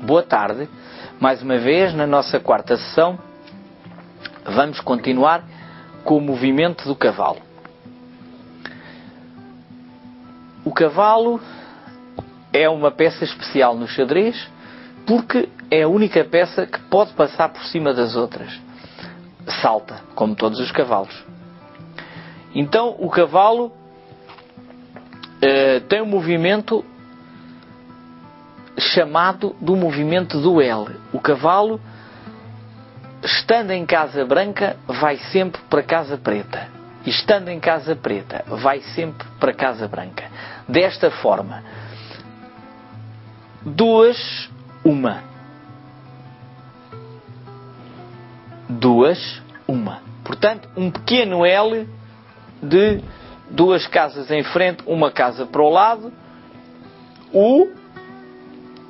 boa tarde. Mais uma vez, na nossa quarta sessão, vamos continuar com o movimento do cavalo. O cavalo é uma peça especial no xadrez porque é a única peça que pode passar por cima das outras. Salta, como todos os cavalos. Então, o cavalo tem um movimento chamado do movimento do L. O cavalo, estando em casa branca, vai sempre para casa preta. E estando em casa preta, vai sempre para casa branca. Desta forma, 2, 1. 2, 1. Portanto, um pequeno L de 2 casas em frente, uma casa para o lado, ou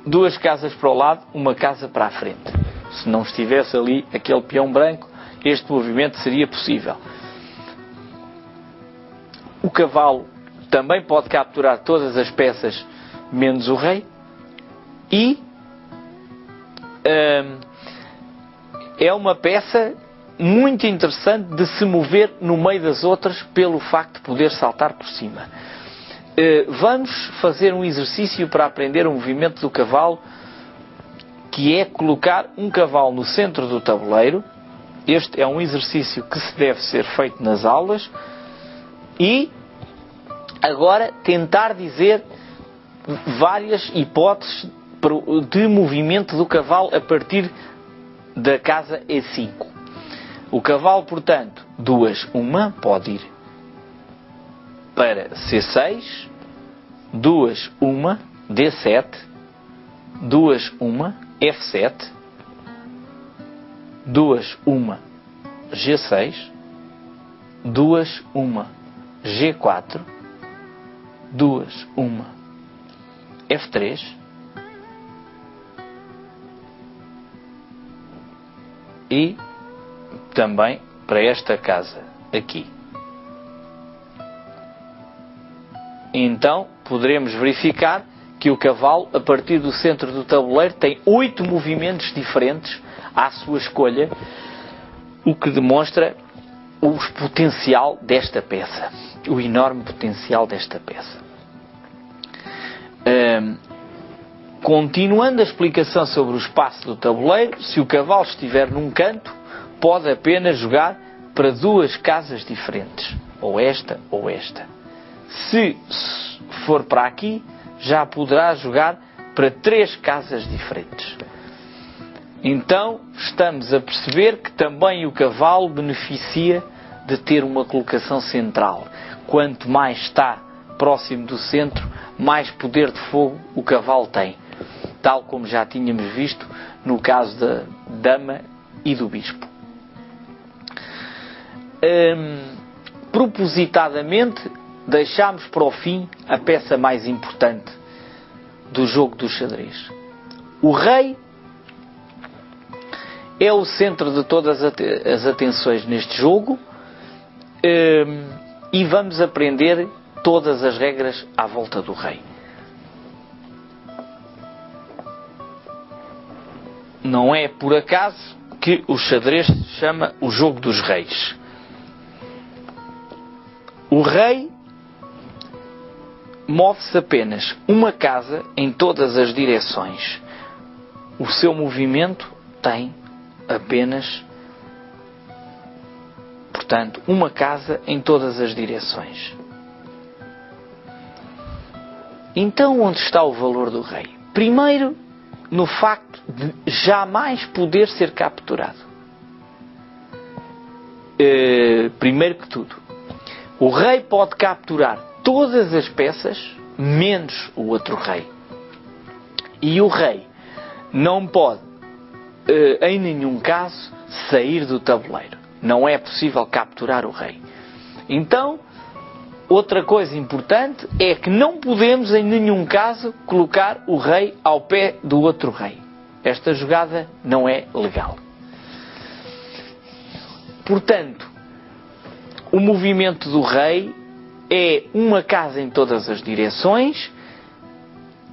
2 casas para o lado, uma casa para a frente. Se não estivesse ali aquele peão branco, este movimento seria possível. O cavalo também pode capturar todas as peças menos o rei e é uma peça muito interessante de se mover no meio das outras pelo facto de poder saltar por cima. Vamos fazer um exercício para aprender o movimento do cavalo, que é colocar um cavalo no centro do tabuleiro. Este é um exercício que se deve ser feito nas aulas. E agora tentar dizer várias hipóteses de movimento do cavalo a partir da casa E5. O cavalo, portanto, 2, 1, pode ir para C6, 2, 1, D7, 2, 1, F7, 2, 1, G6, 2, 1, G4, 2, 1, F3, e também para esta casa aqui. Então, poderemos verificar que o cavalo, a partir do centro do tabuleiro, tem 8 movimentos diferentes à sua escolha, o que demonstra o potencial desta peça, o enorme potencial desta peça. Continuando a explicação sobre o espaço do tabuleiro, se o cavalo estiver num canto, pode apenas jogar para 2 casas diferentes, ou esta ou esta. Se for para aqui, já poderá jogar para 3 casas diferentes. Então, estamos a perceber que também o cavalo beneficia de ter uma colocação central. Quanto mais está próximo do centro, mais poder de fogo o cavalo tem. Tal como já tínhamos visto no caso da dama e do bispo. Propositadamente, deixámos para o fim a peça mais importante do jogo do xadrez. O rei é o centro de todas as atenções neste jogo, e vamos aprender todas as regras à volta do rei. Não é por acaso que o xadrez se chama o jogo dos reis. O rei move-se apenas uma casa em todas as direções. O seu movimento tem apenas, portanto, uma casa em todas as direções. Então, onde está o valor do rei? Primeiro, no facto de jamais poder ser capturado. Primeiro que tudo, o rei pode capturar todas as peças, menos o outro rei. E o rei não pode, em nenhum caso, sair do tabuleiro. Não é possível capturar o rei. Então, outra coisa importante é que não podemos, em nenhum caso, colocar o rei ao pé do outro rei. Esta jogada não é legal. Portanto, o movimento do rei é uma casa em todas as direções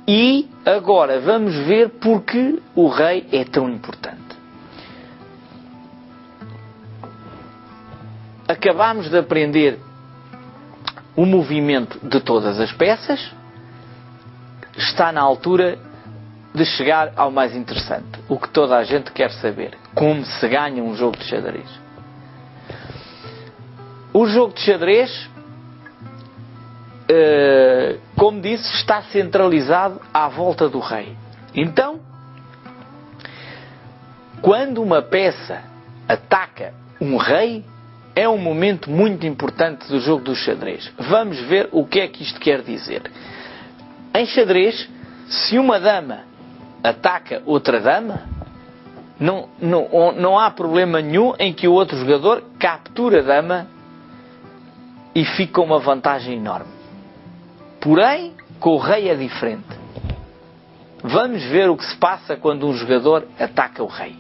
E agora vamos ver porque o rei é tão importante. Acabámos de aprender o movimento de todas as peças. Está na altura de chegar ao mais interessante, o que toda a gente quer saber: como se ganha um jogo de xadrez. O jogo de xadrez, como disse, está centralizado à volta do rei. Então, quando uma peça ataca um rei, é um momento muito importante do jogo do xadrez. Vamos ver o que é que isto quer dizer. Em xadrez, se uma dama ataca outra dama, não há problema nenhum em que o outro jogador capture a dama e fique com uma vantagem enorme. Porém, com o rei é diferente. Vamos ver o que se passa quando um jogador ataca o rei.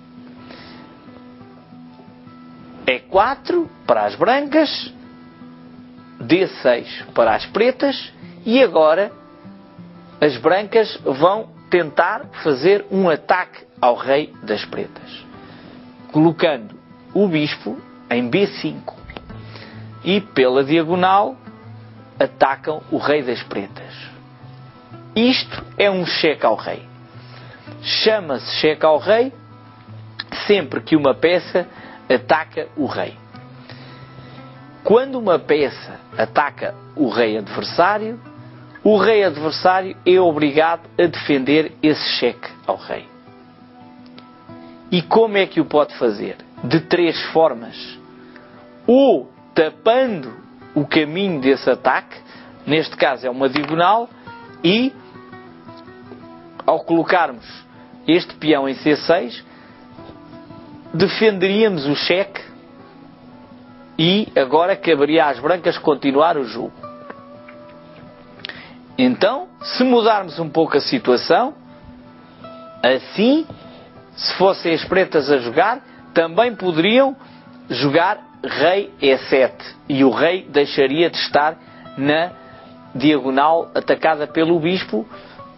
E4 para as brancas, D6 para as pretas, e agora as brancas vão tentar fazer um ataque ao rei das pretas, colocando o bispo em B5 e pela diagonal atacam o rei das pretas. Isto é um cheque ao rei. Chama-se cheque ao rei sempre que uma peça ataca o rei. Quando uma peça ataca o rei adversário é obrigado a defender esse cheque ao rei. E como é que o pode fazer? De 3 formas. Ou tapando o caminho desse ataque, neste caso é uma diagonal, e ao colocarmos este peão em C6, defenderíamos o cheque e agora caberia às brancas continuar o jogo. Então, se mudarmos um pouco a situação, assim, se fossem as pretas a jogar, também poderiam jogar rei E7 e o rei deixaria de estar na diagonal atacada pelo bispo,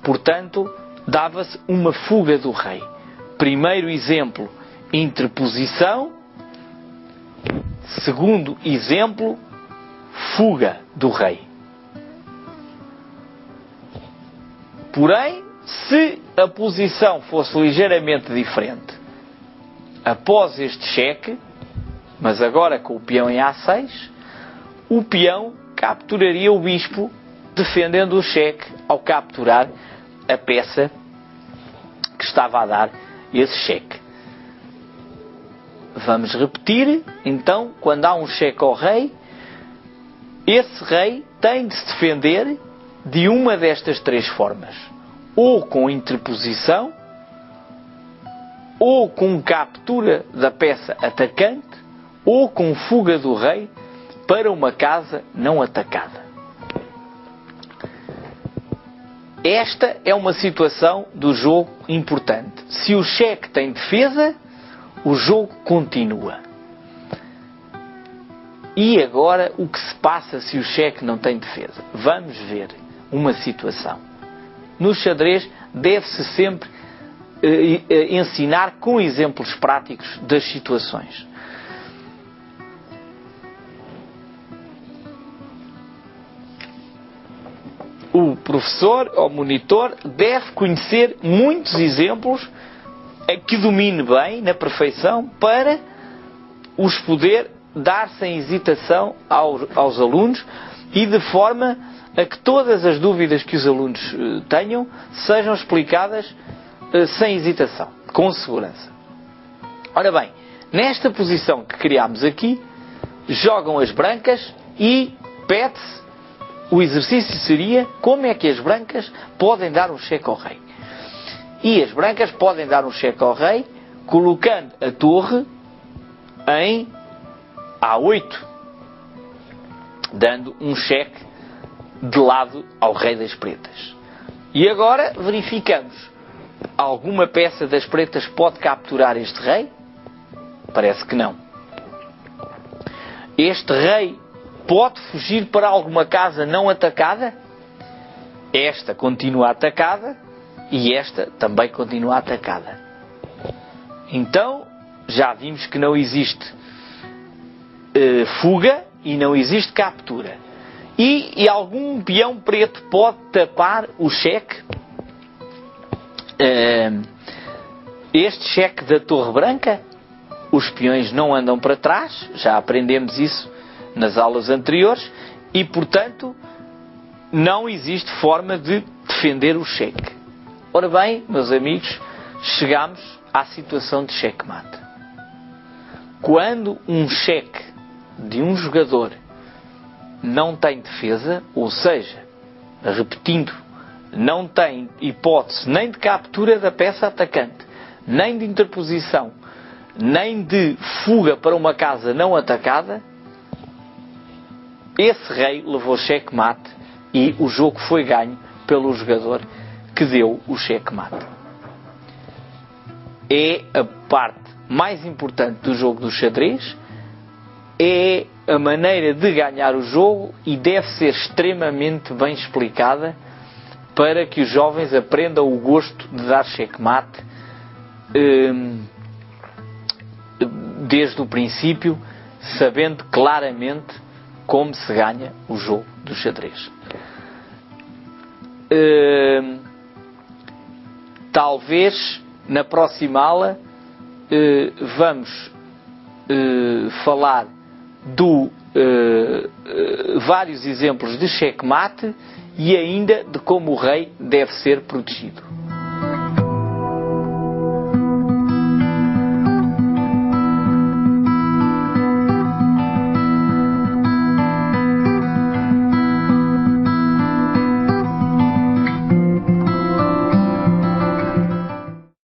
portanto, dava-se uma fuga do rei. Primeiro exemplo, interposição. Segundo exemplo, fuga do rei. Porém, se a posição fosse ligeiramente diferente, após este cheque, mas agora com o peão em A6, o peão capturaria o bispo, defendendo o cheque ao capturar a peça que estava a dar esse cheque. Vamos repetir, então, quando há um cheque ao rei, esse rei tem de se defender de uma destas 3 formas. Ou com interposição, ou com captura da peça atacante, ou com fuga do rei para uma casa não atacada. Esta é uma situação do jogo importante. Se o cheque tem defesa, o jogo continua. E agora, o que se passa se o cheque não tem defesa? Vamos ver uma situação. No xadrez, deve-se sempre ensinar com exemplos práticos das situações. O professor ou monitor deve conhecer muitos exemplos que domine bem, na perfeição, para os poder dar sem hesitação aos alunos e de forma a que todas as dúvidas que os alunos tenham sejam explicadas sem hesitação, com segurança. Ora bem, nesta posição que criámos aqui, jogam as brancas e pede-se, o exercício seria como é que as brancas podem dar um cheque ao rei. E as brancas podem dar um cheque ao rei colocando a torre em A8, dando um cheque de lado ao rei das pretas. E agora verificamos. Alguma peça das pretas pode capturar este rei? Parece que não. Este rei pode fugir para alguma casa não atacada? esta continua atacada e esta também continua atacada. Então, já vimos que não existe fuga e não existe captura. E algum peão preto pode tapar o cheque. Este cheque da Torre Branca, os peões não andam para trás, já aprendemos isso nas aulas anteriores, e portanto não existe forma de defender o cheque. Ora bem, meus amigos, chegamos à situação de checkmate. Quando um cheque de um jogador não tem defesa, ou seja, repetindo, não tem hipótese nem de captura da peça atacante, nem de interposição, nem de fuga para uma casa não atacada, esse rei levou checkmate e o jogo foi ganho pelo jogador que deu o checkmate. É a parte mais importante do jogo do xadrez, é a maneira de ganhar o jogo e deve ser extremamente bem explicada para que os jovens aprendam o gosto de dar checkmate desde o princípio, sabendo claramente como se ganha o jogo do xadrez. Talvez na próxima aula vamos falar vários exemplos de checkmate e ainda de como o rei deve ser protegido.